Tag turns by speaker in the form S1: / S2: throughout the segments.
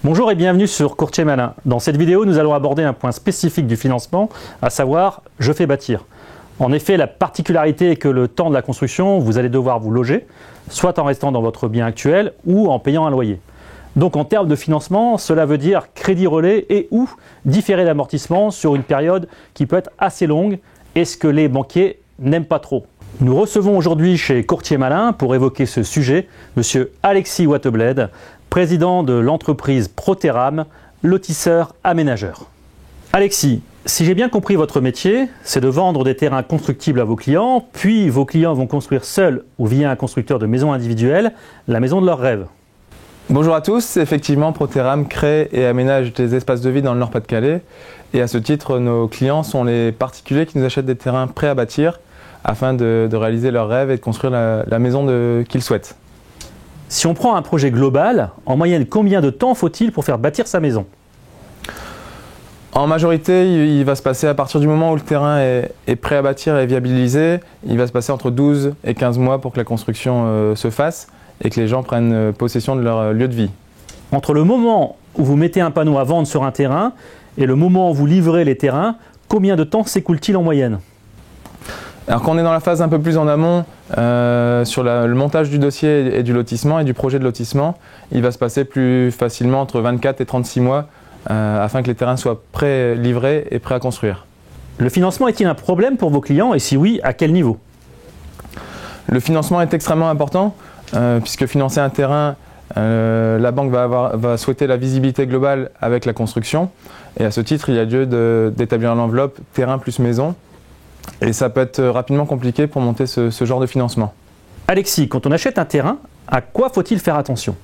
S1: Bonjour et bienvenue sur Courtier Malin. Dans cette vidéo, nous allons aborder un point spécifique du financement, à savoir « Je fais bâtir ». En effet, la particularité est que le temps de la construction, vous allez devoir vous loger, soit en restant dans votre bien actuel ou en payant un loyer. Donc en termes de financement, cela veut dire crédit relais et ou différé d'amortissement sur une période qui peut être assez longue et ce que les banquiers n'aiment pas trop. Nous recevons aujourd'hui chez Courtier Malin pour évoquer ce sujet, monsieur Alexis Wattebled, président de l'entreprise Proteram, lotisseur aménageur. Alexis, si j'ai bien compris votre métier, c'est de vendre des terrains constructibles à vos clients, puis vos clients vont construire seuls ou via un constructeur de maisons individuelles la maison de leurs rêves.
S2: Bonjour à tous, effectivement Proteram crée et aménage des espaces de vie dans le Nord-Pas-de-Calais et à ce titre nos clients sont les particuliers qui nous achètent des terrains prêts à bâtir afin de réaliser leurs rêves et de construire la maison qu'ils souhaitent.
S1: Si on prend un projet global, en moyenne combien de temps faut-il pour faire bâtir sa maison?
S2: En majorité, il va se passer à partir du moment où le terrain est prêt à bâtir et viabilisé, il va se passer entre 12 et 15 mois pour que la construction se fasse et que les gens prennent possession de leur lieu de vie.
S1: Entre le moment où vous mettez un panneau à vendre sur un terrain et le moment où vous livrez les terrains, combien de temps s'écoule-t-il en moyenne?
S2: Alors quand on est dans la phase un peu plus en amont, sur le montage du dossier et du lotissement et du projet de lotissement, il va se passer plus facilement entre 24 et 36 mois afin que les terrains soient prêts, livrés et prêts à construire.
S1: Le financement est-il un problème pour vos clients et si oui, à quel niveau?
S2: Le financement est extrêmement important puisque financer un terrain, la banque va souhaiter la visibilité globale avec la construction et à ce titre, il y a lieu d'établir l'enveloppe terrain plus maison. Et ça peut être rapidement compliqué pour monter ce genre de financement.
S1: Alexis, quand on achète un terrain, à quoi faut-il faire attention?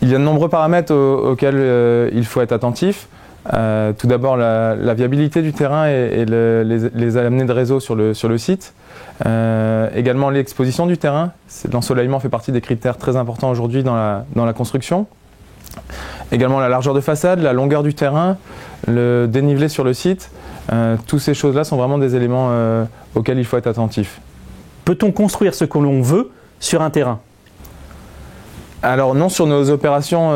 S2: Il y a de nombreux paramètres auxquels il faut être attentif. Tout d'abord la viabilité du terrain et les amenées de réseau sur le site. Également l'exposition du terrain. L'ensoleillement fait partie des critères très importants aujourd'hui dans la construction. Également la largeur de façade, la longueur du terrain, le dénivelé sur le site. Toutes ces choses-là sont vraiment des éléments auxquels il faut être attentif.
S1: Peut-on construire ce que l'on veut sur un terrain?
S2: Alors non, sur nos opérations,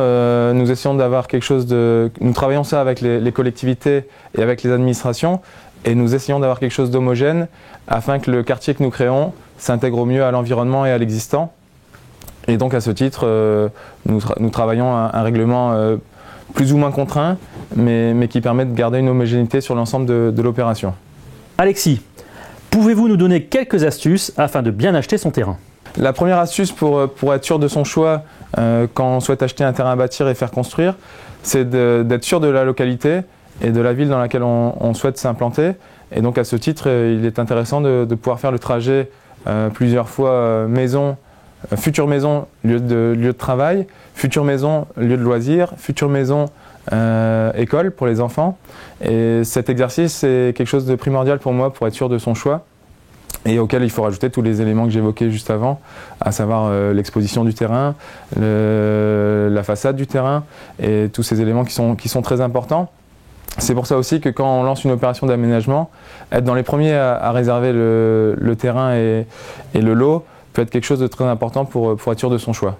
S2: nous essayons d'avoir quelque chose de... Nous travaillons ça avec les collectivités et avec les administrations et nous essayons d'avoir quelque chose d'homogène afin que le quartier que nous créons s'intègre au mieux à l'environnement et à l'existant. Et donc à ce titre, nous travaillons un règlement plus ou moins contraint, mais qui permet de garder une homogénéité sur l'ensemble de l'opération.
S1: Alexis, pouvez-vous nous donner quelques astuces afin de bien acheter son terrain?
S2: La première astuce pour être sûr de son choix quand on souhaite acheter un terrain à bâtir et faire construire, c'est d'être sûr de la localité et de la ville dans laquelle on souhaite s'implanter. Et donc à ce titre, il est intéressant de pouvoir faire le trajet plusieurs fois future maison, lieu de travail, future maison, lieu de loisirs, future maison, école pour les enfants. Et cet exercice, c'est quelque chose de primordial pour moi pour être sûr de son choix et auquel il faut rajouter tous les éléments que j'évoquais juste avant, à savoir l'exposition du terrain, la façade du terrain et tous ces éléments qui sont très importants. C'est pour ça aussi que quand on lance une opération d'aménagement, être dans les premiers à réserver le terrain et le lot peut être quelque chose de très important pour être sûr de son choix.